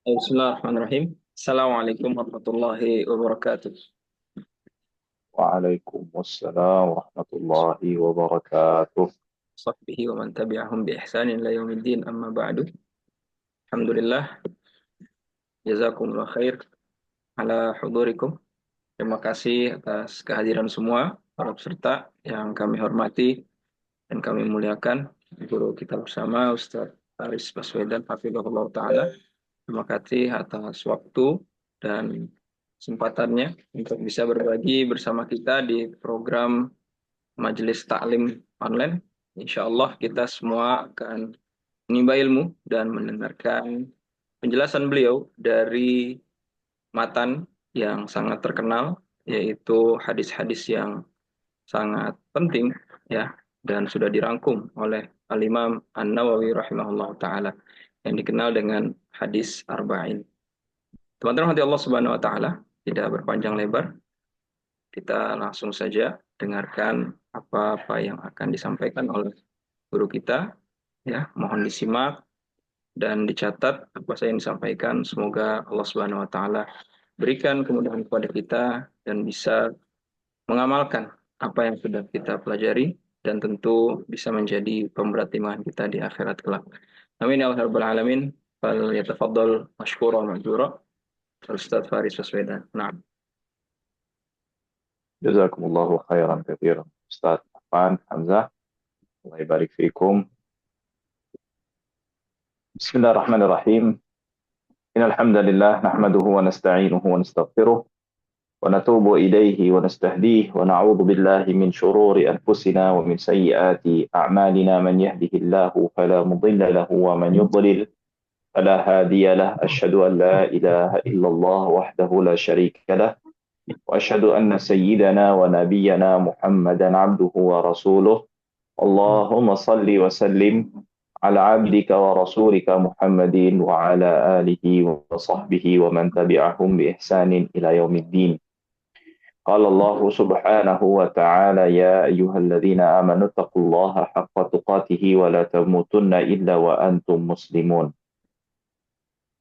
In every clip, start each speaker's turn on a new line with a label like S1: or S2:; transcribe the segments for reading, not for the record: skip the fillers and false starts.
S1: Bismillahirrahmanirrahim. Assalamualaikum warahmatullahi wabarakatuh.
S2: Waalaikumsalam warahmatullahi wabarakatuh.
S1: Sahbihi wa man tabi'ahum bi ihsanin ila yaumiddin amma ba'du. Alhamdulillah, jazakumullah khair ala hudurikum. Terima kasih atas kehadiran semua para peserta yang kami hormati dan kami muliakan. Guru kita bersama Ustaz Aris Baswedan hafizahullah taala. Terima kasih atas waktu dan kesempatannya untuk bisa berbagi bersama kita di program Majelis Taklim Online. Insya Allah kita semua akan menimba ilmu dan mendengarkan penjelasan beliau dari matan yang sangat terkenal, yaitu hadis-hadis yang sangat penting ya dan sudah dirangkum oleh Al-Imam An-Nawawi rahimahullah taala yang dikenal dengan hadis arba'in. Teman-teman hati Allah Subhanahu wa taala, tidak berpanjang lebar, kita langsung saja dengarkan apa-apa yang akan disampaikan oleh guru kita. Ya, mohon disimak dan dicatat apa yang disampaikan. Semoga Allah Subhanahu wa taala berikan kemudahan kepada kita dan bisa mengamalkan apa yang sudah kita pelajari dan tentu bisa menjadi pemberat timbangan kita di akhirat kelak. Amin ya rabbal alamin. Fal yatafaddal mashkura ma'jura. Ustaz Faris Baswedan. Nah.
S2: Jazakumullahu khairan katsiran. Ustaz Afan Hamzah, Allah barik fiikum. Bismillahirrahmanirrahim. Innal hamdalillah nahmaduhu wa nasta'inuhu wa nastaghfiruh wa natubu ilaihi wa nastahdihi wa na'udzu billahi min shururi anfusina wa min sayyiati a'malina man yahdihillahu fala mudilla lahu wa man yudlil fala hadiya lahu. Asyhadu an la ilaha illallah wahdahu la syarika lahu وأشهد أن سيدنا ونبينا محمدا عبده ورسوله. اللهم صل وسلم على عبدك ورسولك محمد وعلى آله وصحبه ومن تبعهم بإحسان إلى يوم الدين. قال الله سبحانه وتعالى: يا أيها الذين آمنوا اتقوا الله حق تقاته ولا تموتن إلا وأنتم مسلمون.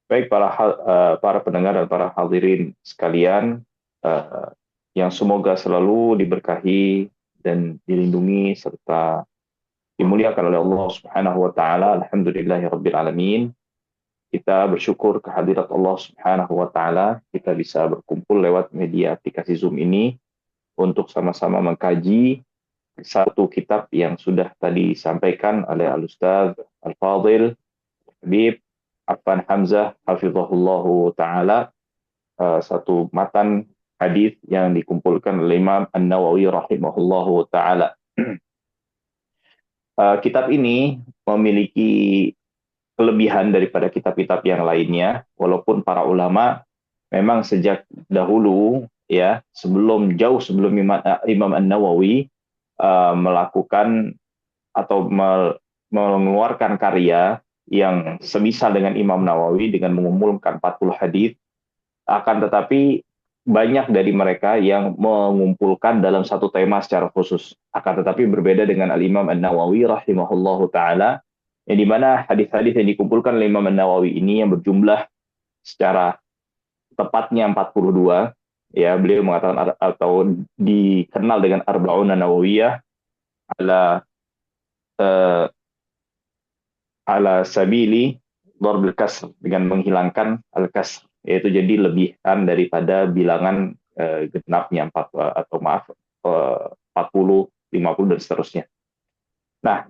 S2: Baik para pendengar dan para hadirin sekalian, uh, yang semoga selalu diberkahi dan dilindungi serta dimuliakan oleh Allah Subhanahu wa taala. Alhamdulillahirabbil alamin. Kita bersyukur kehadirat Allah Subhanahu wa taala, kita bisa berkumpul lewat media aplikasi Zoom ini untuk sama-sama mengkaji satu kitab yang sudah tadi disampaikan oleh Al-Ustaz Al-Fadil Habib Afan Hamzah hafizahullahu taala, satu matan hadis yang dikumpulkan oleh Imam An-Nawawi rahimahullahu taala. Kitab ini memiliki kelebihan daripada kitab-kitab yang lainnya, walaupun para ulama memang sejak dahulu ya, jauh sebelum Imam An-Nawawi melakukan atau mengeluarkan karya yang semisal dengan Imam Nawawi dengan mengumpulkan 40 hadis, akan tetapi banyak dari mereka yang mengumpulkan dalam satu tema secara khusus. Akan tetapi berbeda dengan Al-Imam An-Nawawi rahimahullahu ta'ala, yang dimana hadis-hadis yang dikumpulkan oleh Imam An-Nawawi ini yang berjumlah secara tepatnya 42, ya, beliau mengatakan atau dikenal dengan Arba'un An-Nawawiyah ala uh, ala sabili darbil kasr, dengan menghilangkan al-kasr, yaitu jadi lebihan daripada bilangan genapnya 4 atau maaf 40, 50 dan seterusnya. Nah,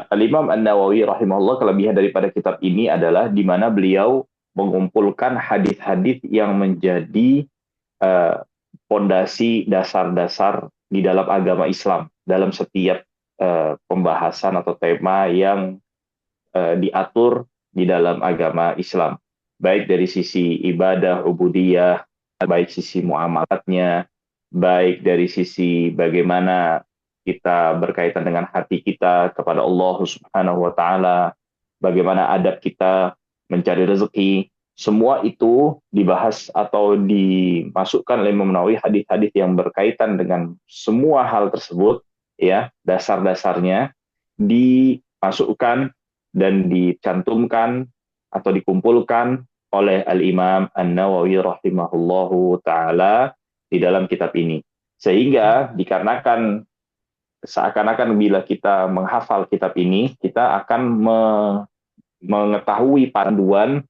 S2: Al-Imam An-Nawawi rahimahullah, kelebihan daripada kitab ini adalah di mana beliau mengumpulkan hadis-hadis yang menjadi fondasi dasar-dasar di dalam agama Islam dalam setiap pembahasan atau tema yang diatur di dalam agama Islam, baik dari sisi ibadah, ubudiyah, baik sisi muamalatnya, baik dari sisi bagaimana kita berkaitan dengan hati kita kepada Allah Subhanahu wa taala, bagaimana adab kita mencari rezeki. Semua itu dibahas atau dimasukkan oleh Imam Nawawi, hadis-hadis yang berkaitan dengan semua hal tersebut, ya, dasar-dasarnya dimasukkan dan dicantumkan atau dikumpulkan oleh Al-Imam An-Nawawi rahimahullahu ta'ala di dalam kitab ini. Sehingga dikarenakan seakan-akan bila kita menghafal kitab ini, kita akan mengetahui panduan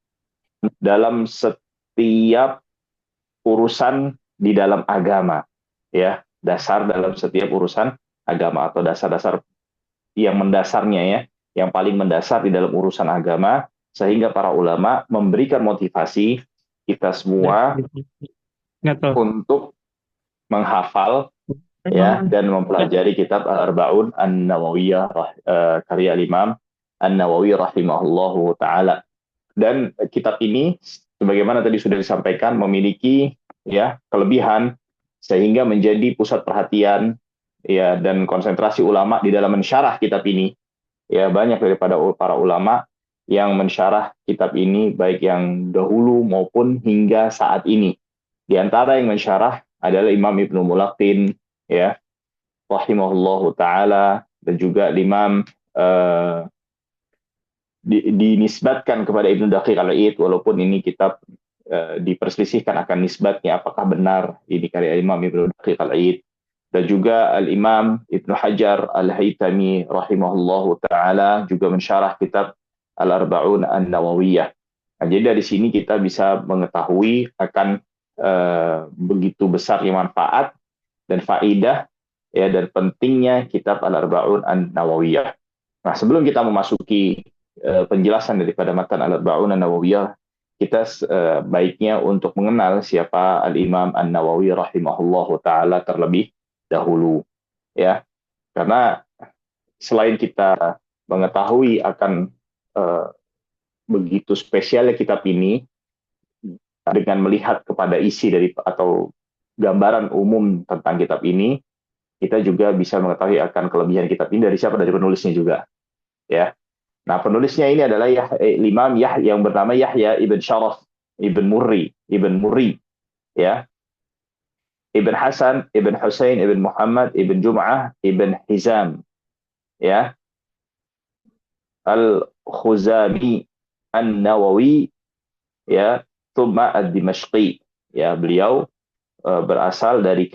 S2: dalam setiap urusan di dalam agama, ya, dasar dalam setiap urusan agama atau dasar-dasar yang mendasarnya, ya, yang paling mendasar di dalam urusan agama, sehingga para ulama memberikan motivasi kita semua untuk menghafal, ya, dan mempelajari kitab Al-Arba'un An-Nawawiyah karya Imam An-Nawawi rahimahullahu taala. Dan kitab ini sebagaimana tadi sudah disampaikan memiliki, ya, kelebihan sehingga menjadi pusat perhatian, ya, dan konsentrasi ulama di dalam mensyarah kitab ini. Ya, banyak daripada para ulama yang mensyarah kitab ini baik yang dahulu maupun hingga saat ini. Di antara yang mensyarah adalah Imam Ibnu Mulaqin, ya, rahimahullahu taala, dan juga Imam dinisbatkan kepada Ibnu Daqiq al-Id, walaupun ini kitab diperselisihkan akan nisbatnya apakah benar ini karya Imam Ibnu Daqiq al-Id. Dan juga Al-Imam Ibnu Hajar Al-Haytami rahimahullahu taala juga mensyarah kitab Al-Arba'un An-Nawawiyah. Nah, jadi dari sini kita bisa mengetahui akan begitu besarnya manfaat dan faidah, ya, dan pentingnya kitab Al-Arba'un An-Nawawiyah. Nah, sebelum kita memasuki penjelasan daripada matan Al-Arba'un An-Nawawiyah, kita baiknya untuk mengenal siapa Al-Imam An-Nawawi rahimahullahu taala terlebih dahulu, ya. Karena selain kita mengetahui akan begitu spesialnya kitab ini dengan melihat kepada isi dari atau gambaran umum tentang kitab ini, kita juga bisa mengetahui akan kelebihan kitab ini dari siapa, dari penulisnya juga, ya. Nah, penulisnya ini adalah Imam Yahya yang bernama Yahya ibn Sharaf ibn Murri, ya. Ibn Hasan, Ibn Husain, Ibn Muhammad, Ibn Jum'ah, Ibn Hizam, ya. Al-Khuzami An-Nawawi, ya, Thumma Ad-Dimashqi, ya. Beliau berasal dari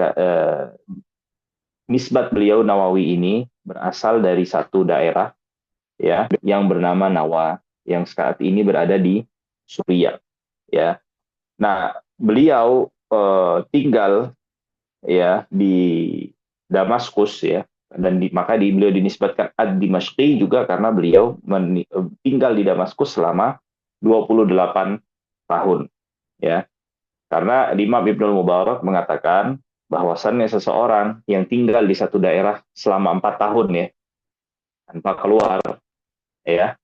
S2: nisbat beliau Nawawi ini berasal dari satu daerah, ya, yang bernama Nawa, yang saat ini berada di Suriah, ya. Nah, beliau tinggal, ya, di Damaskus, ya, dan maka beliau dinisbatkan Ad-Dimashqi juga karena beliau tinggal di Damaskus selama 28 tahun, ya. Karena Imam Ibnu Mubarak mengatakan bahwasannya seseorang yang tinggal di satu daerah selama 4 tahun, ya, tanpa keluar, ya,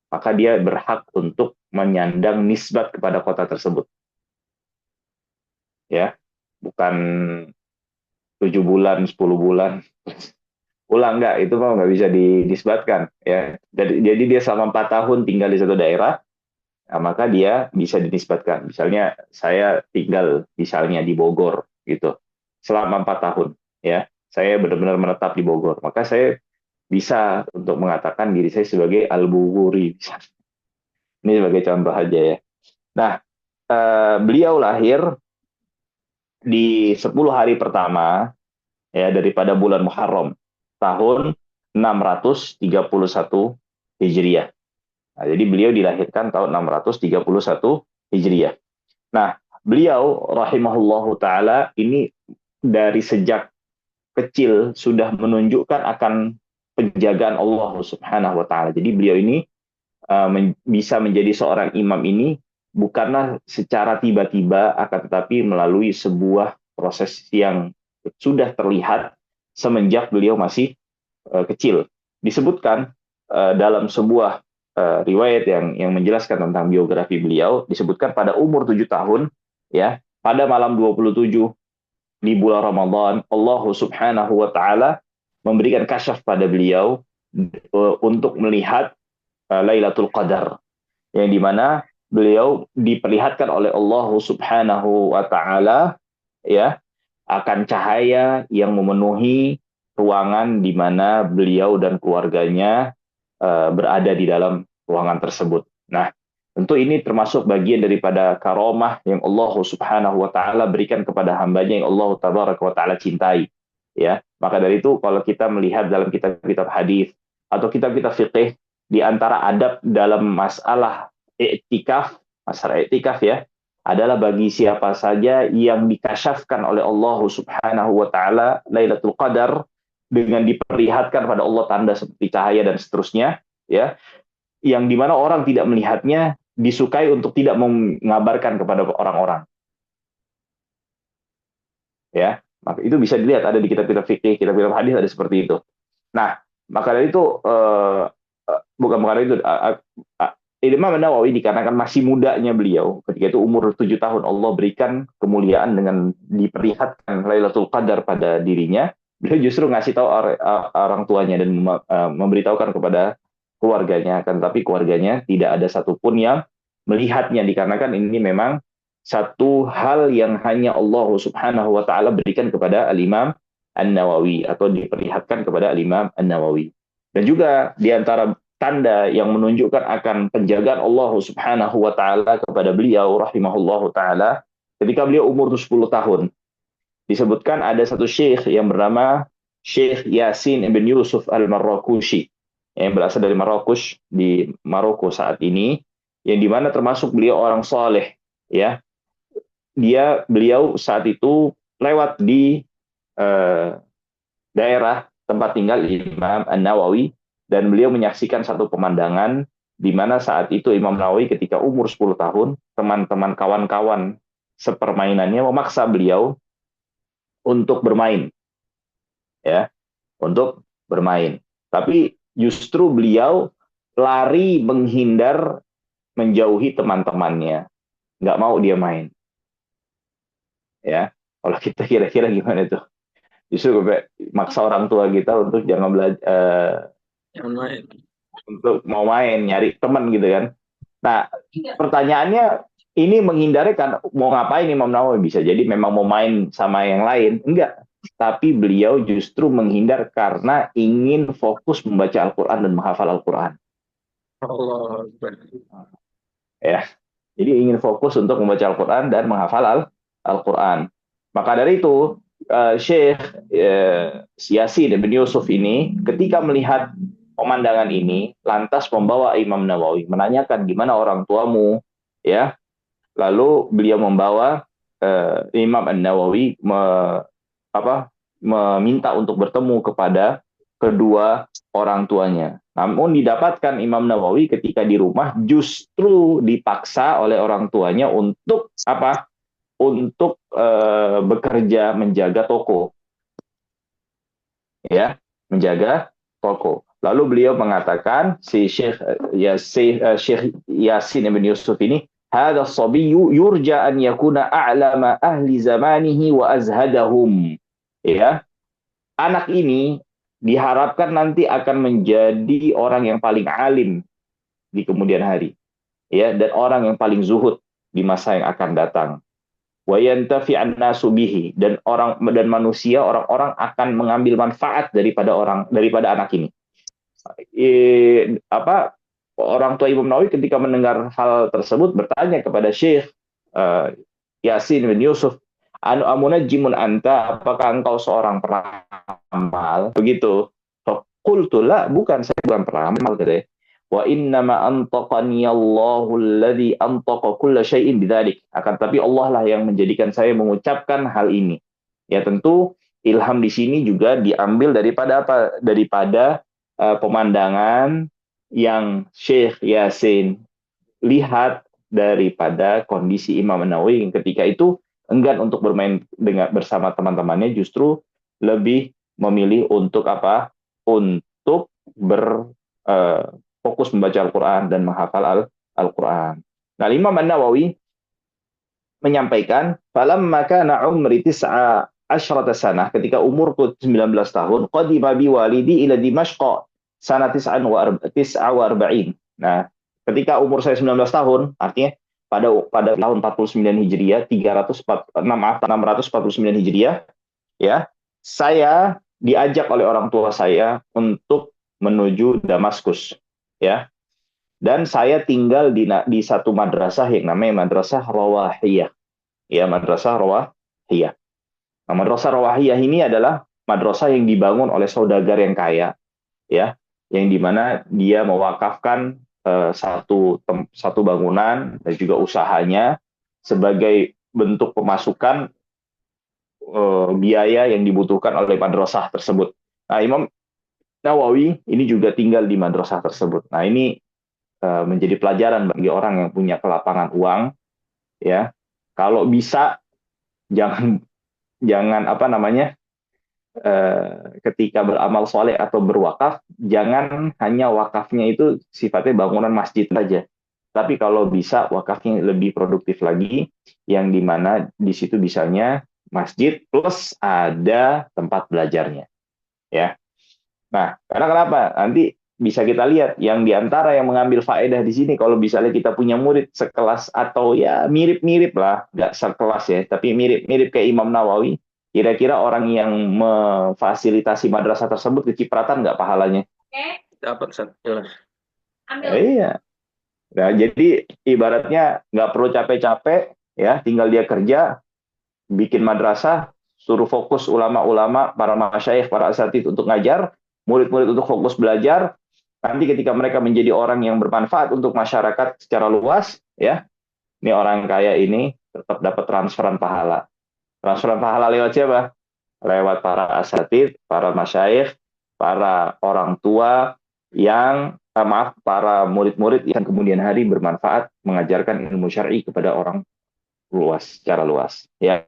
S2: maka dia berhak untuk menyandang nisbat kepada kota tersebut, ya. Bukan 7 bulan, 10 bulan ulang, enggak, itu mah nggak bisa dinisbatkan, ya. Jadi dia selama 4 tahun tinggal di satu daerah, nah, maka dia bisa dinisbatkan. Misalnya saya tinggal misalnya di Bogor gitu selama 4 tahun, ya, saya benar-benar menetap di Bogor, maka saya bisa untuk mengatakan diri saya sebagai Al-Buguri. Ini sebagai contoh aja, ya. Nah, beliau lahir di 10 hari pertama, ya, daripada bulan Muharram tahun 631 Hijriah. Nah, jadi beliau dilahirkan tahun 631 Hijriah. Nah, beliau rahimahullahu taala ini dari sejak kecil sudah menunjukkan akan penjagaan Allah Subhanahu wa taala. Jadi beliau ini bisa menjadi seorang imam ini bukanlah secara tiba-tiba, akan tetapi melalui sebuah proses yang sudah terlihat semenjak beliau masih kecil. Disebutkan dalam sebuah riwayat yang menjelaskan tentang biografi beliau, disebutkan pada umur 7 tahun, ya, pada malam 27 di bulan Ramadan, Allah Subhanahu wa taala memberikan kasyaf pada beliau untuk melihat Lailatul Qadar, yang dimana beliau diperlihatkan oleh Allah Subhanahu wa taala, ya, akan cahaya yang memenuhi ruangan di mana beliau dan keluarganya berada di dalam ruangan tersebut. Nah, Tentu ini termasuk bagian daripada karomah yang Allah Subhanahu wa taala berikan kepada hambanya yang Allah tabaraka wa taala cintai. Ya, maka dari itu kalau kita melihat dalam kitab-kitab hadis atau kitab-kitab fikih di antara adab dalam masalah iktikaf ya, adalah bagi siapa saja yang dikasyafkan oleh Allah Subhanahu wa taala Lailatul Qadar dengan diperlihatkan pada Allah tanda seperti cahaya dan seterusnya, ya, yang dimana orang tidak melihatnya, disukai untuk tidak mengabarkan kepada orang-orang, ya. Maka itu bisa dilihat ada di kitab-kitab fikih, kitab-kitab hadis ada seperti itu. Nah, maka dari itu bukan itu Imam Nawawi dikarenakan masih mudanya beliau, ketika itu umur 7 tahun Allah berikan kemuliaan dengan diperlihatkan Lailatul Qadar pada dirinya, beliau justru ngasih tahu orang tuanya dan memberitahukan kepada keluarganya, kan tapi keluarganya tidak ada satupun yang melihatnya dikarenakan ini memang satu hal yang hanya Allah Subhanahu wa taala berikan kepada Al-Imam An-Nawawi atau diperlihatkan kepada Al-Imam An-Nawawi. Dan juga di antara tanda yang menunjukkan akan penjagaan Allah Subhanahu wa taala kepada beliau rahimahullahu taala ketika beliau umur 10 tahun. Disebutkan ada satu syekh yang bernama Syekh Yasin ibn Yusuf al-Marrakushi yang berasal dari Marrakush di Maroko saat ini, yang dimana termasuk beliau orang soleh, ya. Beliau saat itu lewat di daerah tempat tinggal Imam An-Nawawi, dan beliau menyaksikan satu pemandangan di mana saat itu Imam Nawawi ketika umur 10 tahun, teman-teman kawan-kawan sepermainannya memaksa beliau untuk bermain, ya, untuk bermain. Tapi justru beliau lari menghindar, menjauhi teman-temannya, nggak mau dia main, ya. Kalau kita kira-kira gimana tuh? Justru maksa orang tua kita untuk jangan belajar,
S1: Jangan main.
S2: untuk mau main, nyari teman gitu kan. Nah, pertanyaannya ini menghindari kan mau ngapain Imam Nawawi? Bisa jadi memang mau main sama yang lain. Enggak. Tapi beliau justru menghindar karena ingin fokus membaca Al-Quran dan menghafal Al-Quran.
S1: Allah.
S2: Ya. Jadi ingin fokus untuk membaca Al-Quran dan menghafal Al-Quran. Maka dari itu, Syekh Yasin bin Yusuf ini ketika melihat pemandangan ini, lantas membawa Imam Nawawi, menanyakan gimana orang tuamu, ya. Lalu beliau membawa Imam An-Nawawi meminta untuk bertemu kepada kedua orang tuanya. Namun didapatkan Imam Nawawi ketika di rumah justru dipaksa oleh orang tuanya untuk apa? Untuk bekerja menjaga toko, ya, menjaga toko. Lalu beliau mengatakan si Syekh Yasin bin Yusuf ini, hadza sabiyyu yurja an yakuna a'lama ahli zamanihi wa azhadahum. Ya, anak ini diharapkan nanti akan menjadi orang yang paling alim di kemudian hari, ya, dan orang yang paling zuhud di masa yang akan datang. Wa yantafi'an nasu bihi, dan manusia, orang-orang akan mengambil manfaat daripada anak ini. Orang tua Imam Nawawi ketika mendengar hal tersebut bertanya kepada Syekh Yasin bin Yusuf, amunajjimun anta, apakah engkau seorang peramal? Begitu. Qultu la, bukan, saya bukan peramal, katanya. Wa innama antaqani Allahu alladhi antaqa kulla syai'in bidzalik. Akan tapi Allah lah yang menjadikan saya mengucapkan hal ini. Ya, tentu ilham di sini juga diambil daripada apa? Daripada pemandangan yang Syekh Yasin lihat daripada kondisi Imam Nawawi yang ketika itu enggan untuk bermain bersama teman-temannya, justru lebih memilih untuk apa? Untuk fokus membaca Al-Quran dan menghafal Al-Quran. Nah, Imam An-Nawawi menyampaikan, falamma kana umri tis'a asyrata sanah, ketika umurku 19 tahun, qadima bi walidi ila Dimashq sana 49. Nah, ketika umur saya 19 tahun, artinya pada tahun 49 Hijriah, 649 Hijriah, ya, saya diajak oleh orang tua saya untuk menuju Damaskus, ya. dan saya tinggal di satu madrasah yang namanya Madrasah Rawahiyah. Ya, Madrasah Rawahiyah. Nah, Madrasah Rawahiyah ini adalah madrasah yang dibangun oleh saudagar yang kaya, ya, yang dimana dia mewakafkan satu bangunan dan juga usahanya sebagai bentuk pemasukan biaya yang dibutuhkan oleh madrasah tersebut. Nah, Imam Nawawi ini juga tinggal di madrasah tersebut. Nah, ini menjadi pelajaran bagi orang yang punya kelapangan uang, ya. Kalau bisa jangan jangan apa namanya ketika beramal soleh atau berwakaf, jangan hanya wakafnya itu sifatnya bangunan masjid saja. Tapi kalau bisa wakafnya lebih produktif lagi, yang dimana di situ bisanya masjid plus ada tempat belajarnya, ya. Nah, karena kenapa? Nanti bisa kita lihat yang diantara yang mengambil faedah di sini, kalau misalnya kita punya murid sekelas atau ya mirip-mirip lah, nggak sekelas ya, tapi mirip-mirip kayak Imam Nawawi, kira-kira orang yang memfasilitasi madrasah tersebut kecipratan nggak pahalanya?
S1: Dapat jelas.
S2: Iya. Nah, jadi ibaratnya nggak perlu capek-capek, ya, tinggal dia kerja, bikin madrasah, suruh fokus ulama-ulama, para masyayikh, para asatidz untuk ngajar, murid-murid untuk fokus belajar. Nanti ketika mereka menjadi orang yang bermanfaat untuk masyarakat secara luas, ya, ini orang kaya ini tetap dapat transferan pahala. Transferan pahala lewat siapa? Lewat para asatidz, para masyayikh, para orang tua yang para murid-murid yang kemudian hari bermanfaat mengajarkan ilmu syar'i kepada orang luas, secara luas, ya.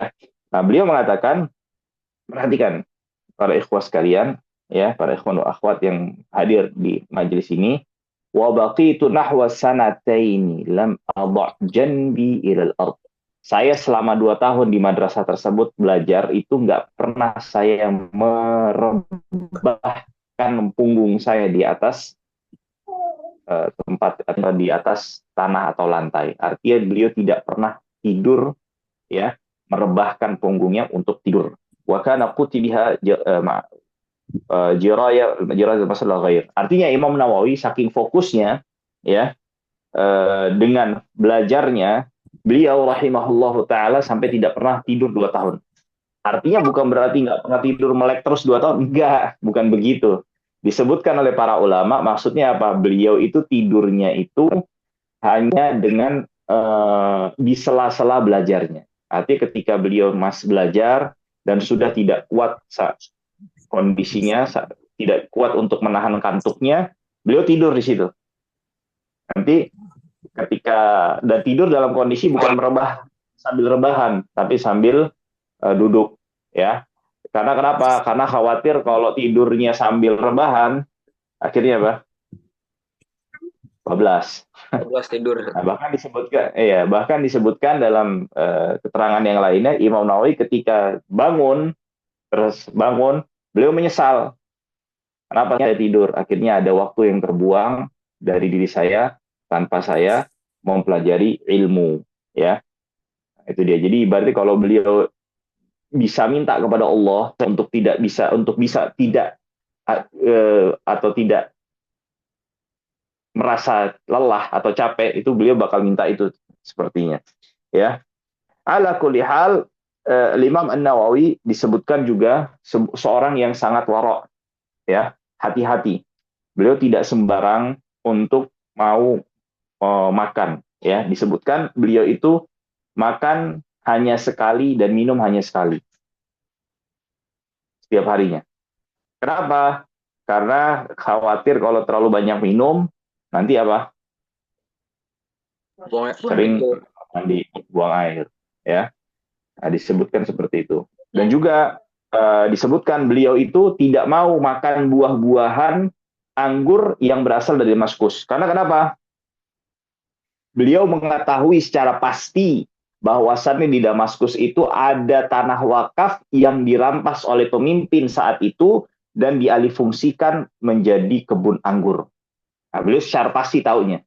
S2: Nah, beliau mengatakan, perhatikan para ikhwas sekalian, ya, para ikhwan wa akhwat yang hadir di majelis ini, wa baqitu nahwa sanataini lam adha' janbi ila al-ard. Saya selama 2 tahun di madrasah tersebut belajar itu nggak pernah saya merebahkan punggung saya di atas tempat atau di atas tanah atau lantai. Artinya beliau tidak pernah tidur, ya, merebahkan punggungnya untuk tidur. Wa kana qutibiha jiraya masalah ghair. Artinya Imam Nawawi saking fokusnya, ya, dengan belajarnya, beliau rahimahullahu taala sampai tidak pernah tidur 2 tahun. Artinya bukan berarti nggak pernah tidur melek terus 2 tahun, enggak, bukan begitu. Disebutkan oleh para ulama, maksudnya apa? Beliau itu tidurnya itu hanya dengan di sela-sela belajarnya. Artinya ketika beliau masih belajar dan sudah tidak kuat kondisinya, tidak kuat untuk menahan kantuknya, beliau tidur di situ. Nanti ketika dan tidur dalam kondisi bukan merebah sambil rebahan, tapi sambil duduk, ya. Karena kenapa? Karena khawatir kalau tidurnya sambil rebahan, akhirnya apa? Bablas.
S1: Tidur.
S2: Nah, bahkan disebutkan dalam keterangan yang lainnya, Imam Nawawi ketika bangun, beliau menyesal. Kenapa saya tidur? Akhirnya ada waktu yang terbuang dari diri saya tanpa saya mempelajari ilmu, ya. Itu dia. Jadi berarti kalau beliau bisa minta kepada Allah untuk bisa tidak atau tidak merasa lelah atau capek, itu beliau bakal minta itu sepertinya, ya. Ala kulli hal, Imam An-Nawawi disebutkan juga seorang yang sangat warok, ya, hati-hati. Beliau tidak sembarang untuk mau makan, ya. Disebutkan beliau itu makan hanya sekali dan minum hanya sekali setiap harinya. Kenapa? Karena khawatir kalau terlalu banyak minum, nanti apa? Sering mandi, buang air, ya. Nah, disebutkan seperti itu. Dan juga disebutkan beliau itu tidak mau makan buah-buahan anggur yang berasal dari Damaskus. Karena kenapa? Beliau mengetahui secara pasti bahwasannya di Damaskus itu ada tanah wakaf yang dirampas oleh pemimpin saat itu dan dialihfungsikan menjadi kebun anggur. Nah, beliau secara pasti tahunya,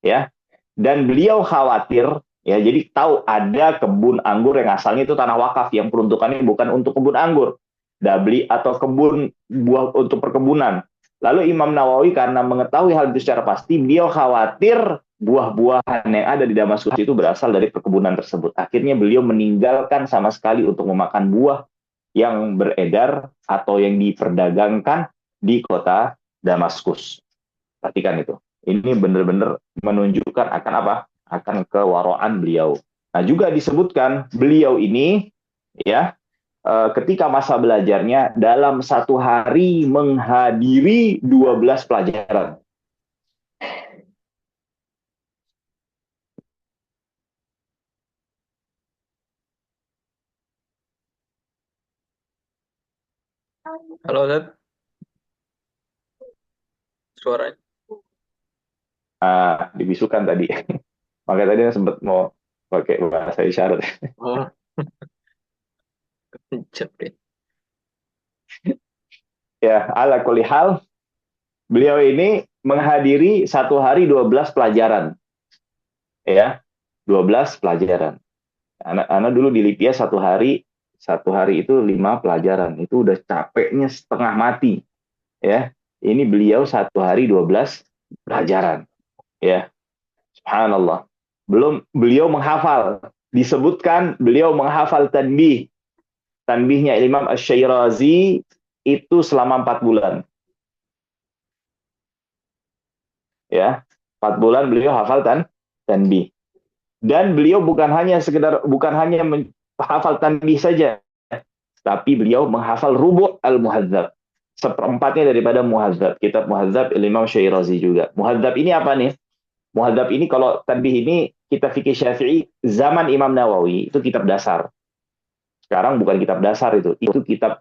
S2: ya. Dan beliau khawatir, ya, jadi tahu ada kebun anggur yang asalnya itu tanah wakaf yang peruntukannya bukan untuk kebun anggur, dabli atau kebun buah untuk perkebunan, Lalu Imam Nawawi karena mengetahui hal itu secara pasti, beliau khawatir buah-buahan yang ada di Damaskus itu berasal dari perkebunan tersebut. Akhirnya beliau meninggalkan sama sekali untuk memakan buah yang beredar atau yang diperdagangkan di kota Damaskus. Perhatikan itu. Ini benar-benar menunjukkan akan apa? Akan kewaraan beliau. Nah, juga disebutkan beliau ini ya ketika masa belajarnya dalam satu hari menghadiri 12 pelajaran.
S1: Halo, Zat. Suara.
S2: Dibisukan tadi. Makanya tadi sempat mau pakai bahasa isyarat.
S1: Oh, kepencet deh.
S2: Ya, ala kulli hal, beliau ini menghadiri satu hari 12 pelajaran. Ya, 12 pelajaran. Anak-anak dulu di Libya satu hari itu 5 pelajaran. Itu udah capeknya setengah mati. Ya, ini beliau satu hari 12 pelajaran. Ya, subhanallah. Belum beliau menghafal. Disebutkan beliau menghafal tanbih. Tanbihnya Imam Asy-Syairazi itu selama 4 bulan. Ya, 4 bulan beliau hafal tanbih. Dan beliau bukan hanya menghafal tanbih saja, tapi beliau menghafal rubu' al-muhadzab. Seperempatnya daripada muhadzab. Kitab muhadzab Imam Syairazi juga. Muhadzab ini apa nih? Muhadzab ini kalau tanbih ini kita fikih Syafi'i zaman Imam Nawawi itu kitab dasar. Sekarang bukan kitab dasar itu kitab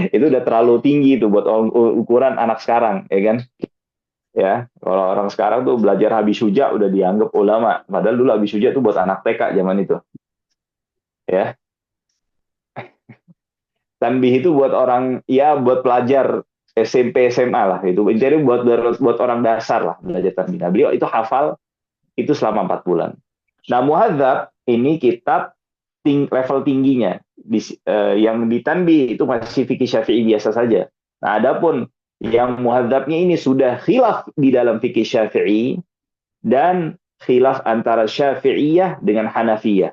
S2: itu udah terlalu tinggi itu buat ukuran anak sekarang, ya kan? Ya, kalau orang sekarang tuh belajar habis suja udah dianggap ulama. Padahal dulu habis suja tuh buat anak TK zaman itu. Ya, tanbih itu buat orang ya buat pelajar SMP SMA lah itu. Intinya buat orang dasar lah belajar tanbih. Nah, beliau itu hafal itu selama 4 bulan. Nah, muhadzab ini kitab level tingginya yang di tanbih itu masih fikih Syafi'i biasa saja. Nah, adapun yang muhadzabnya ini sudah khilaf di dalam fikih Syafi'i dan khilaf antara Syafi'iyah dengan Hanafiyah.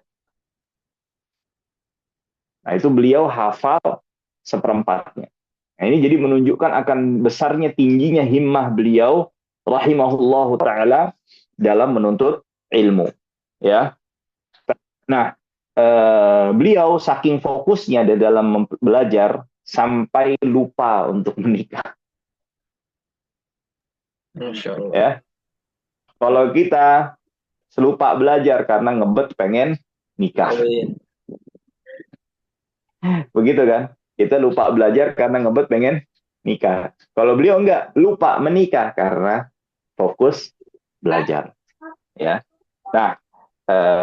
S2: Nah, itu beliau hafal seperempatnya. Nah, ini jadi menunjukkan akan besarnya tingginya himmah beliau rahimahullahu taala dalam menuntut ilmu, ya. Nah, beliau saking fokusnya di dalam belajar sampai lupa untuk menikah,
S1: Masya Allah.
S2: ya. Kalau kita selupa belajar karena ngebet pengen nikah,
S1: Kawin.
S2: begitu kan? Kita lupa belajar karena ngebet pengen nikah. Kalau beliau enggak, lupa menikah karena fokus belajar, ya. Nah,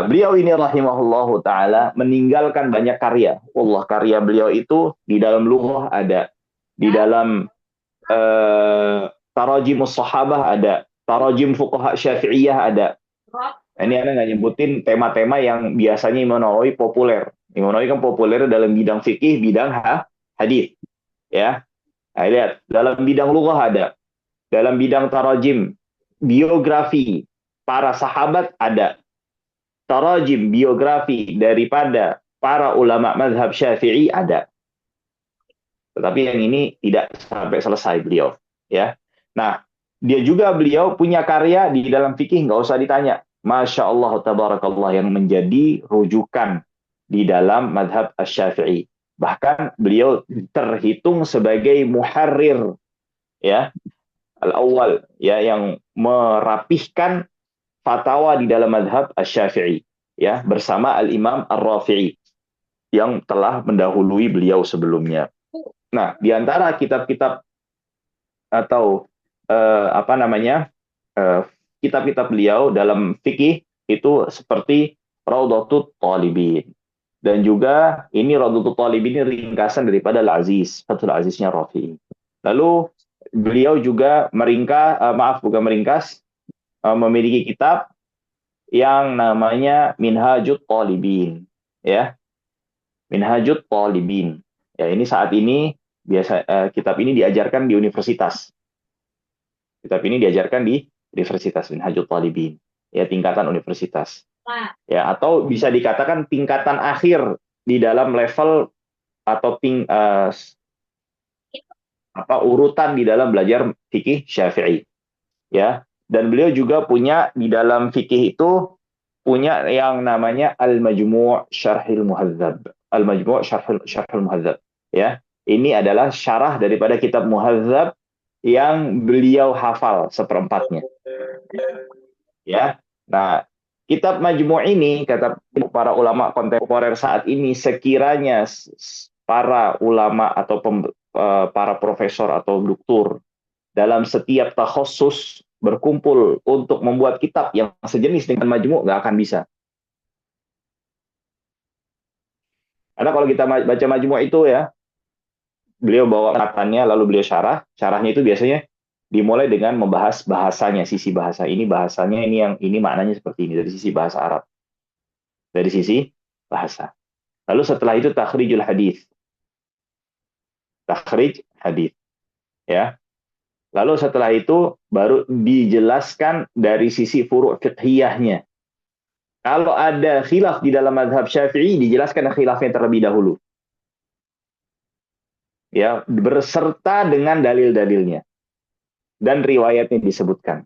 S2: beliau ini rahimahullahu taala meninggalkan banyak karya. Allah, karya beliau itu di dalam lughah ada, di dalam tarajimus sahabah ada, tarajim fuqaha syafi'iyah ada. Ini Anda nggak nyebutin tema-tema yang biasanya Imam Nawawi populer. Imam Nawawi kan populer dalam bidang fikih, bidang hadis, ya. Nah, lihat, dalam bidang lughah ada, dalam bidang tarajim, biografi para sahabat ada, tarajim biografi daripada para ulama mazhab Syafi'i ada. Tetapi yang ini tidak sampai selesai beliau, ya. Nah, dia juga beliau punya karya di dalam fikih nggak usah ditanya. Masya Allah tabarakallah yang menjadi rujukan di dalam madhab Asy-Syafi'i. Bahkan beliau terhitung sebagai muharrir, ya, al-awwal, ya, yang merapihkan fatwa di dalam madhab Asy-Syafi'i, ya, bersama Al-Imam Ar-Rafi'i yang telah mendahului beliau sebelumnya. Nah, di antara kitab-kitab atau apa namanya kitab-kitab beliau dalam fikih itu seperti Raudhatut Talibin, dan juga ini Raudhatut Talibin ini ringkasan daripada Al-Aziz, Fathul Aziznya Rafi'i. Lalu beliau juga bukan meringkas, memiliki kitab yang namanya Minhajut Talibin, ya. Minhajut Talibin. Ya, ini saat ini kitab ini diajarkan di universitas. Kitab ini diajarkan di Universitas Minhajul Talibin, ya tingkatan universitas. Ya, atau bisa dikatakan tingkatan akhir di dalam level atau urutan di dalam belajar fikih Syafi'i. Ya, dan beliau juga punya di dalam fikih itu punya yang namanya Al-Majmu' Syarhil Muhadzab. Al-Majmu' Syarhil Muhadzab. Ya, ini adalah syarah daripada kitab Muhadzab yang beliau hafal seperempatnya. Ya, nah kitab Majmu' ini kata para ulama kontemporer saat ini sekiranya para ulama atau para profesor atau doktor dalam setiap takhusus berkumpul untuk membuat kitab yang sejenis dengan Majmu' nggak akan bisa. Karena kalau kita baca Majmu' itu ya, beliau bawa katanya lalu beliau syarahnya itu biasanya dimulai dengan membahas bahasanya, sisi bahasa ini bahasanya ini maknanya seperti ini dari sisi bahasa Arab, dari sisi bahasa. Lalu setelah itu takhrij hadis, ya. Lalu setelah itu baru dijelaskan dari sisi furu' fiqhiyahnya. Kalau ada khilaf di dalam mazhab Syafi'i, dijelaskan khilafnya terlebih dahulu. Ya, berserta dengan dalil-dalilnya dan riwayatnya disebutkan,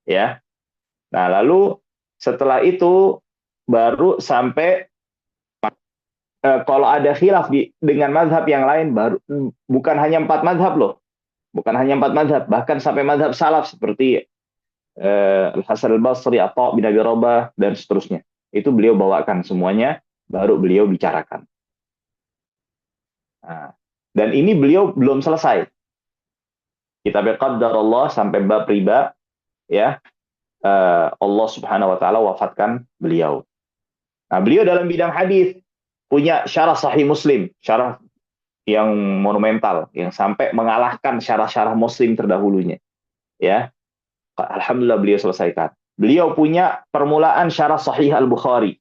S2: ya. Nah, lalu setelah itu baru sampai kalau ada khilaf dengan mazhab yang lain, baru bukan hanya 4 mazhab loh, bukan hanya 4 mazhab, bahkan sampai mazhab salaf seperti Al-Hasan Al-Basri, Atha bin Abi Rabah dan seterusnya. Itu beliau bawakan semuanya, baru beliau bicarakan. Nah, dan ini beliau belum selesai. Kitab Qaddarullah sampai bab riba, ya. Allah Subhanahu wa taala wafatkan beliau. Nah, beliau dalam bidang hadis punya syarah Sahih Muslim, syarah yang monumental, yang sampai mengalahkan syarah-syarah Muslim terdahulunya. Ya, alhamdulillah beliau selesaikan. Beliau punya permulaan syarah Sahih Al-Bukhari.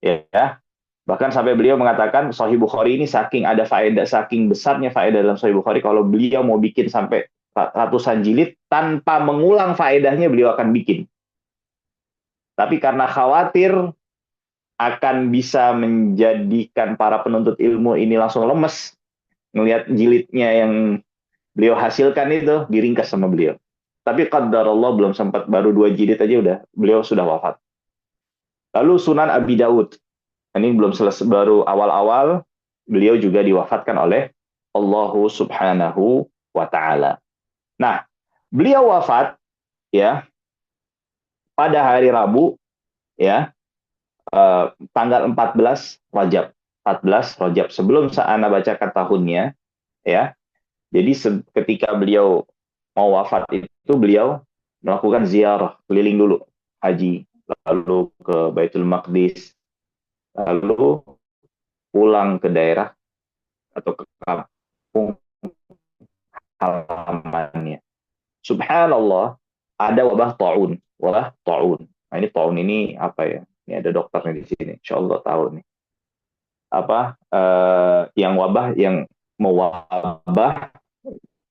S2: Ya, bahkan sampai beliau mengatakan Sahih Bukhari ini saking besarnya faedah dalam Sahih Bukhari, kalau beliau mau bikin sampai ratusan jilid tanpa mengulang faedahnya beliau akan bikin. Tapi karena khawatir akan bisa menjadikan para penuntut ilmu ini langsung lemes ngelihat jilidnya yang beliau hasilkan itu, diringkas sama beliau. Tapi qadarullah belum sempat, baru 2 jilid aja beliau sudah wafat. Lalu Sunan Abi Daud, ini belum selesai, baru awal-awal beliau juga diwafatkan oleh Allah Subhanahu wa taala. Nah, beliau wafat ya pada hari Rabu, ya, tanggal 14 Rajab. 14 Rajab, sebelum Ana bacakan tahunnya, ya. Jadi ketika beliau mau wafat itu beliau melakukan ziarah keliling dulu, haji, lalu ke Baitul Maqdis, lalu pulang ke daerah atau ke kampung halamannya. Subhanallah, ada wabah taun. Nah, ini taun ini apa ya? Ini ada dokternya di sini. Insyaallah tahu nih. Apa yang wabah yang mewabah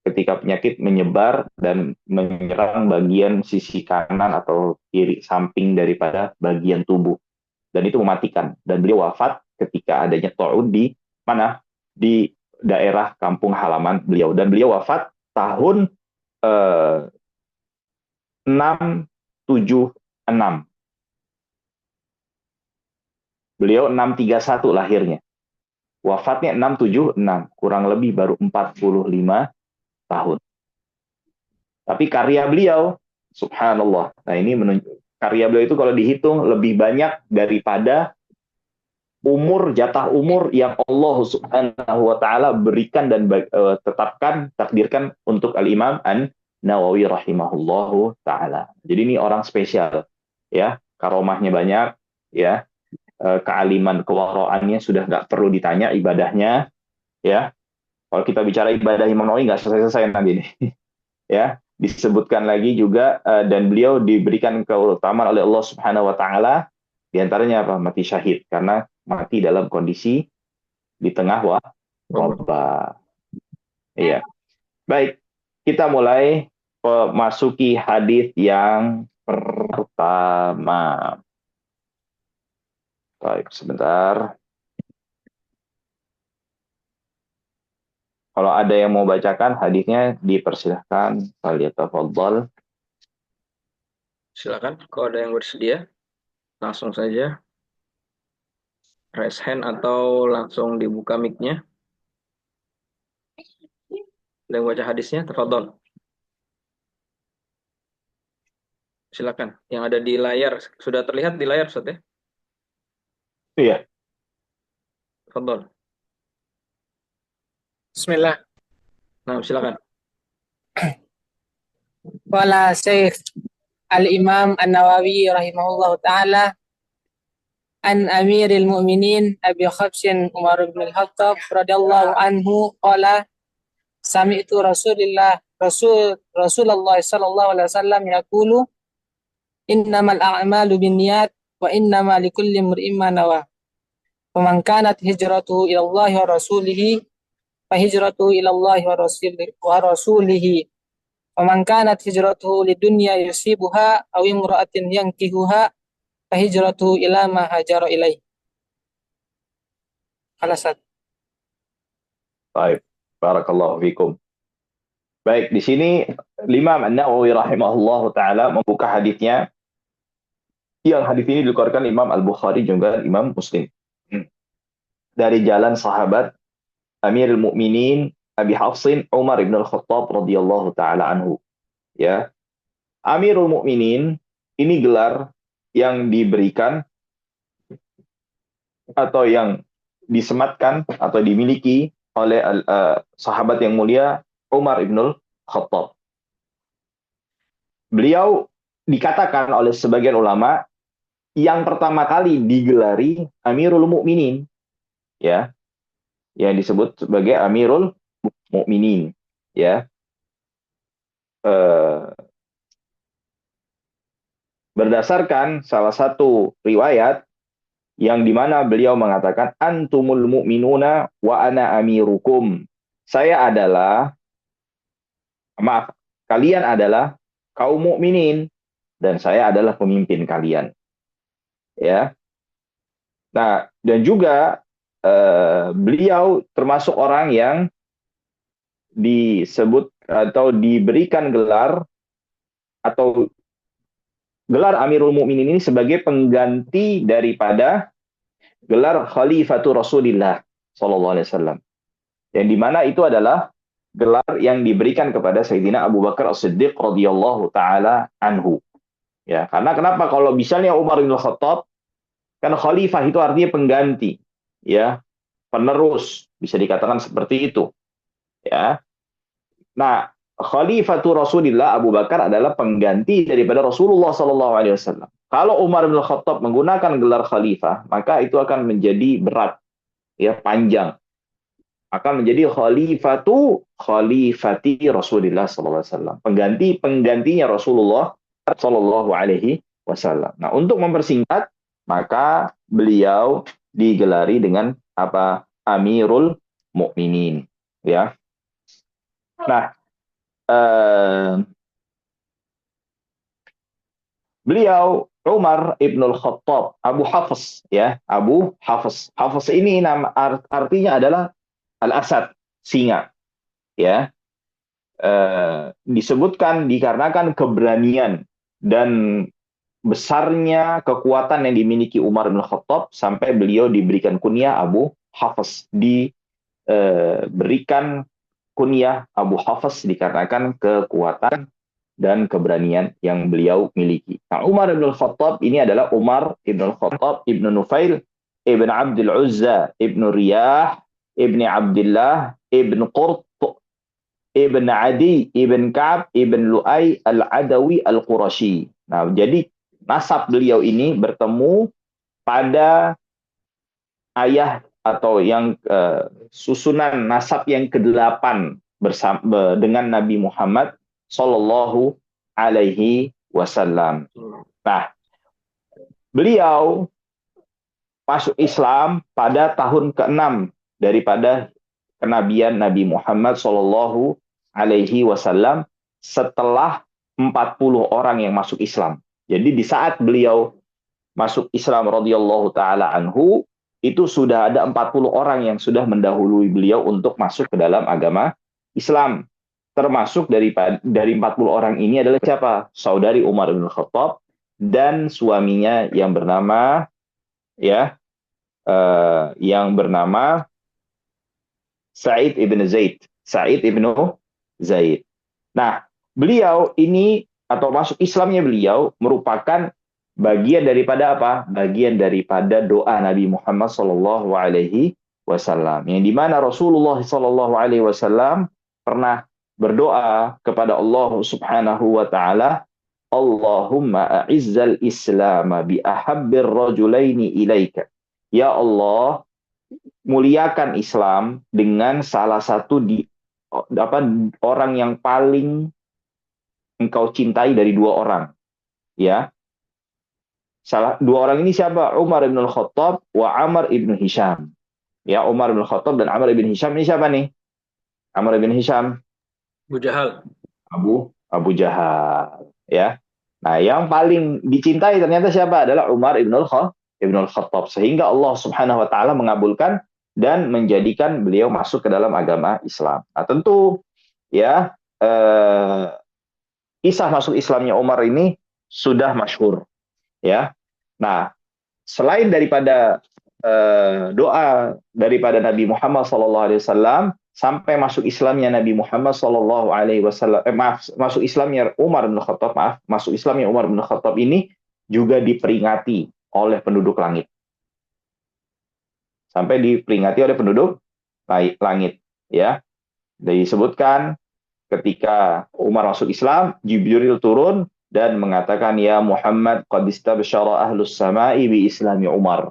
S2: ketika penyakit menyebar dan menyerang bagian sisi kanan atau kiri samping daripada bagian tubuh, dan itu mematikan, dan beliau wafat ketika adanya taun di mana, di daerah kampung halaman beliau, dan beliau wafat tahun 676. Beliau 631 lahirnya, wafatnya 676, kurang lebih baru 45 tahun. Tapi karya beliau, subhanallah. Nah, ini karya beliau itu kalau dihitung lebih banyak daripada jatah umur yang Allah Subhanahu wa taala berikan dan takdirkan untuk Al-Imam An-Nawawi rahimahullahu taala. Jadi ini orang spesial, ya. Karomahnya banyak, ya. Kealiman, kewaraannya sudah nggak perlu ditanya, ibadahnya, ya. Kalau kita bicara ibadah Imam Nawawi nggak selesai-selesai nanti nih. Ya, disebutkan lagi juga, dan beliau diberikan keutamaan oleh Allah Subhanahu wa taala, di antaranya apa? Mati syahid, karena mati dalam kondisi di tengah Wabah. Iya. Baik, kita mulai memasuki hadis yang pertama. Baik, sebentar. Kalau ada yang mau bacakan hadisnya, dipersilahkan. Falyatafadhal.
S1: Silakan, kalau ada yang bersedia, langsung saja raise hand atau langsung dibuka mic-nya. Ada yang baca hadisnya, tafadhol. Silakan. Yang ada di layar, sudah terlihat di layar, Ustaz ya?
S2: Iya.
S1: Tafadhol.
S3: Bismillah.
S1: Nah, silakan.
S3: Qala Syekh Al-Imam An-Nawawi rahimahullah ta'ala an Amiril Mu'minin Abi Khabshin Umar bin Al-Khattab radhiyallahu anhu qala sami'tu Rasulullah sallallahu alaihi wasallam yaqulu innamal a'malu binniyat wa innama likulli imri'in ma nawa. Faman kanat hijratuhu ila Allah wa rasulihi fa hijratuhu ila Allah wa rasulihi. Faman kanat hijratuhu lidunya yusibuha aw imra'atin yankihuha fa hijratuhu ila ma hajara ilaih. Khalasat.
S2: Baik. Barakallahu fikum. Baik, di sini Imam An-Nawawi rahimahullah taala membuka hadisnya. Yang hadis ini dikeluarkan Imam Al-Bukhari juga Imam Muslim. Dari jalan sahabat Amirul Mukminin Abi Hafsin Umar ibn Al-Khattab radhiyallahu taala anhu. Ya. Amirul Mukminin ini gelar yang diberikan atau yang disematkan atau dimiliki oleh sahabat yang mulia Umar ibn Al-Khattab. Beliau dikatakan oleh sebagian ulama yang pertama kali digelari Amirul Mukminin, ya, yang disebut sebagai Amirul Mukminin, ya. Berdasarkan salah satu riwayat yang dimana beliau mengatakan antumul mu'minuna wa ana amirukum. Kalian adalah kaum mukminin dan saya adalah pemimpin kalian. Ya. Nah, dan juga beliau termasuk orang yang disebut atau diberikan gelar atau gelar Amirul Mukminin ini sebagai pengganti daripada gelar Khalifatul Rasulillah sallallahu alaihi wasallam. Yang dimana itu adalah gelar yang diberikan kepada Sayyidina Abu Bakar As-Siddiq radhiyallahu taala anhu. Ya, karena kenapa kalau misalnya Umar bin Khattab kan khalifah itu artinya pengganti, ya, penerus, bisa dikatakan seperti itu, ya. Nah, Khalifatul Rasulillah Abu Bakar adalah pengganti daripada Rasulullah sallallahu alaihi wasallam. Kalau Umar bin Khattab menggunakan gelar khalifah, maka itu akan menjadi berat, ya, panjang. Akan menjadi khalifati Rasulullah sallallahu alaihi wasallam. Penggantinya Rasulullah sallallahu alaihi wasallam. Nah, untuk mempersingkat, maka beliau digelari dengan apa? Amirul Mukminin, ya. Nah, beliau Umar ibnul Khattab, Abu Hafs, ya, Abu Hafs. Hafs ini nama artinya adalah Al-Asad, singa, ya. Disebutkan dikarenakan keberanian dan besarnya kekuatan yang dimiliki Umar bin Khattab sampai beliau diberikan kunyah Abu Hafs, diberikan kunyah Abu Hafs dikarenakan kekuatan dan keberanian yang beliau miliki. Nah, Umar bin Khattab ini adalah Umar bin Khattab ibn Nufail ibn Abdul Uzza ibn Riyah ibn Abdullah ibn Qurt ibn Adi ibn Ka'ab ibn Lu'ay al-Adawi al-Qurashi. Nah, jadi nasab beliau ini bertemu pada ayah atau yang susunan nasab yang ke-8 bersama dengan Nabi Muhammad sallallahu alaihi wasallam. Nah, beliau masuk Islam pada tahun ke-6 daripada kenabian Nabi Muhammad Shallallahu Alaihi Wasallam setelah 40 orang yang masuk Islam. Jadi di saat beliau masuk Islam radhiyallahu taala anhu, itu sudah ada 40 orang yang sudah mendahului beliau untuk masuk ke dalam agama Islam. Termasuk dari 40 orang ini adalah siapa? Saudari Umar bin Khattab dan suaminya yang bernama ya yang bernama Sa'id ibn Zaid. Sa'id ibn Zaid. Nah, beliau ini atau masuk Islamnya beliau merupakan bagian daripada apa? Bagian daripada doa Nabi Muhammad Sallallahu Alaihi Wasallam. Yang dimana Rasulullah Sallallahu Alaihi Wasallam pernah berdoa kepada Allah Subhanahu Wa Taala, Allahumma a'izzal Islam bi ahabbir rajulaini ilaika. Ya Allah, muliakan Islam dengan salah satu orang yang paling engkau cintai dari dua orang, ya. Dua orang ini siapa? Umar bin Khattab wa Amr ibn Hisham. Ya, Umar bin Khattab dan Amr ibn Hisham ini siapa nih? Amr ibn Hisham,
S1: Abu Jahal.
S2: Abu Jahal, ya. Nah, yang paling dicintai ternyata siapa? Adalah Umar ibn Khattab, sehingga Allah Subhanahu wa taala mengabulkan dan menjadikan beliau masuk ke dalam agama Islam. Nah, tentu ya kisah masuk Islamnya Umar ini sudah masyhur, ya. Nah, selain daripada doa daripada Nabi Muhammad SAW sampai masuk Islamnya Nabi Muhammad SAW, masuk Islamnya Umar bin Khattab, masuk Islamnya Umar bin Khattab ini juga diperingati oleh penduduk langit. Sampai diperingati oleh penduduk langit, ya. Disebutkan ketika Umar masuk Islam, Jibril turun dan mengatakan, ya Muhammad, qad istabsyara ahlus sama'i bi islami Umar.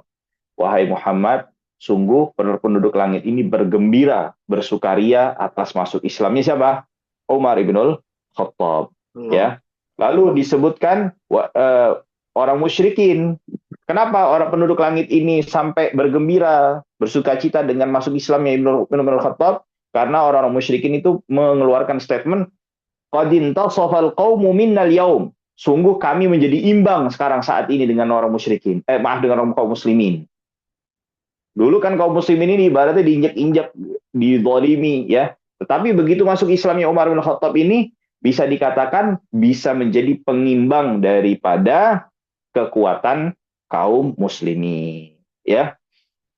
S2: Wahai Muhammad, sungguh penduduk langit ini bergembira, bersukaria atas masuk Islamnya siapa? Umar ibnul Khattab. Ya. Lalu disebutkan orang musyrikin. Kenapa orang penduduk langit ini sampai bergembira, bersukacita dengan masuk Islamnya Ibnu Khattab? Karena orang-orang musyrikin itu mengeluarkan statement, qad intasafal qaumu minnal yaum. Sungguh kami menjadi imbang sekarang saat ini dengan orang musyrikin. Dengan orang kaum muslimin. Dulu kan kaum muslimin ini ibaratnya diinjak-injak, dizalimi, ya. Tetapi begitu masuk Islamnya Umar bin Khattab ini, bisa dikatakan bisa menjadi pengimbang daripada kekuatan kaum muslimin, ya.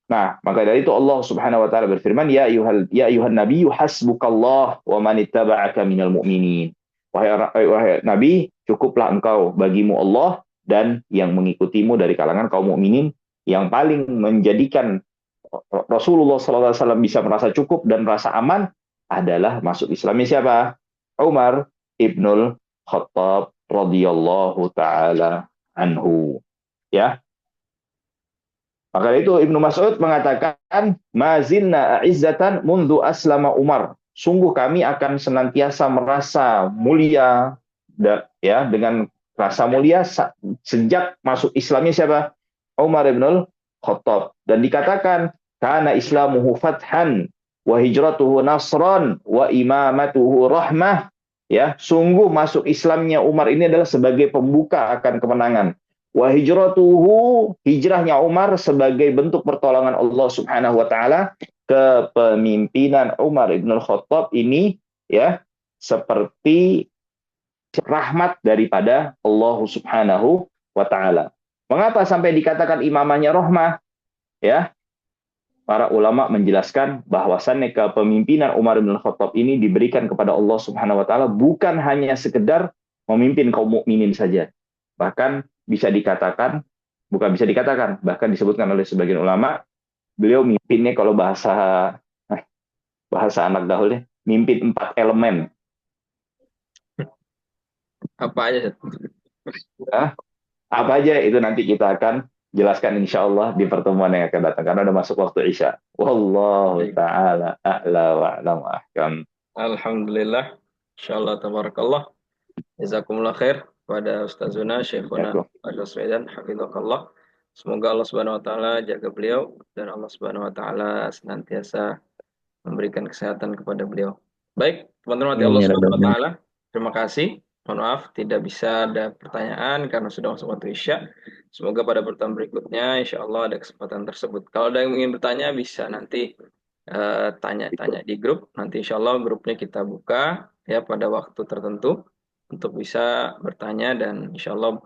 S2: Nah, maka dari itu Allah Subhanahu wa taala berfirman, ya ayuhan nabiyyu hasbukallah wa man ittaba'aka minal mu'minin. Wahai nabi, cukuplah engkau bagimu Allah dan yang mengikutimu dari kalangan kaum mukminin. Yang paling menjadikan Rasulullah SAW bisa merasa cukup dan merasa aman adalah masuk Islamnya siapa? Umar ibnul Khattab radhiyallahu taala anhu, ya. Maka itu Ibnu Mas'ud mengatakan, mazilna a'izzatan mundu aslama Umar. Sungguh kami akan senantiasa merasa mulia, ya, dengan rasa mulia sejak masuk Islamnya siapa? Umar ibnul Khattab. Dan dikatakan, kana islamuhu fathan wa hijratuhu nasran wa imamatuhu rahmah. Ya, sungguh masuk Islamnya Umar ini adalah sebagai pembuka akan kemenangan. Wa hijratuhu, hijrahnya Umar sebagai bentuk pertolongan Allah Subhanahu wa taala. Kepemimpinan Umar ibn Khattab ini, ya, seperti rahmat daripada Allah Subhanahu wa taala. Mengapa sampai dikatakan imamahnya rahmah? Ya, para ulama menjelaskan bahwasannya kepemimpinan Umar bin Khattab ini diberikan kepada Allah Subhanahu wa taala bukan hanya sekedar memimpin kaum mukminin saja. Bahkan bahkan disebutkan oleh sebagian ulama, beliau mimpinnya kalau bahasa anak gaulnya, mimpin 4 elemen.
S1: Apa aja?
S2: Ya, apa aja itu nanti kita akan jelaskan insya Allah di pertemuan yang akan datang karena udah masuk waktu Isya. Wallahu ta'ala a'la wa'lam ahkam.
S1: Alhamdulillah. Insyaallah tabarakallah. Jazakumullah khair pada Ustazuna Syekhuna Al-Swaidan hafizahullah. Semoga Allah Subhanahu wa taala jaga beliau dan Allah Subhanahu wa taala senantiasa memberikan kesehatan kepada beliau. Baik, teman-teman hati
S2: Amin
S1: Allah
S2: ya rabbal
S1: Subhanahu wa
S2: alamin.
S1: taala. Terima kasih. Mohon maaf tidak bisa ada pertanyaan karena sudah masuk waktu Isya. Semoga pada pertemuan berikutnya insya Allah ada kesempatan tersebut. Kalau ada yang ingin bertanya bisa nanti tanya-tanya di grup. Nanti insya Allah grupnya kita buka ya pada waktu tertentu untuk bisa bertanya dan insya Allah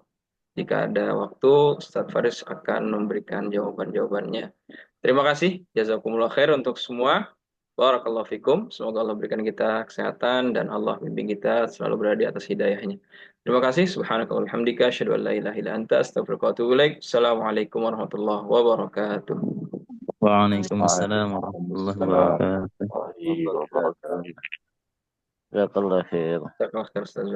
S1: jika ada waktu Ustadz Faris akan memberikan jawaban-jawabannya. Terima kasih. Jazakumullah khair untuk semua. Barakallahu fikum. Semoga Allah berikan kita kesehatan dan Allah bimbing kita selalu berada di atas hidayahnya. Terima kasih. Subhanaka wa bihamdika. Asyhadu an la ilaha illa anta. Astaghfiruka wa atubu ilaik. Assalamualaikum warahmatullahi wabarakatuh.
S4: Waalaikumsalam warahmatullahi
S2: Waalaikumsalam
S4: wabarakatuh.
S2: warahmatullahi wabarakatuh.
S4: Jazakallah khair.
S1: Jazakallah khair, Ustaz.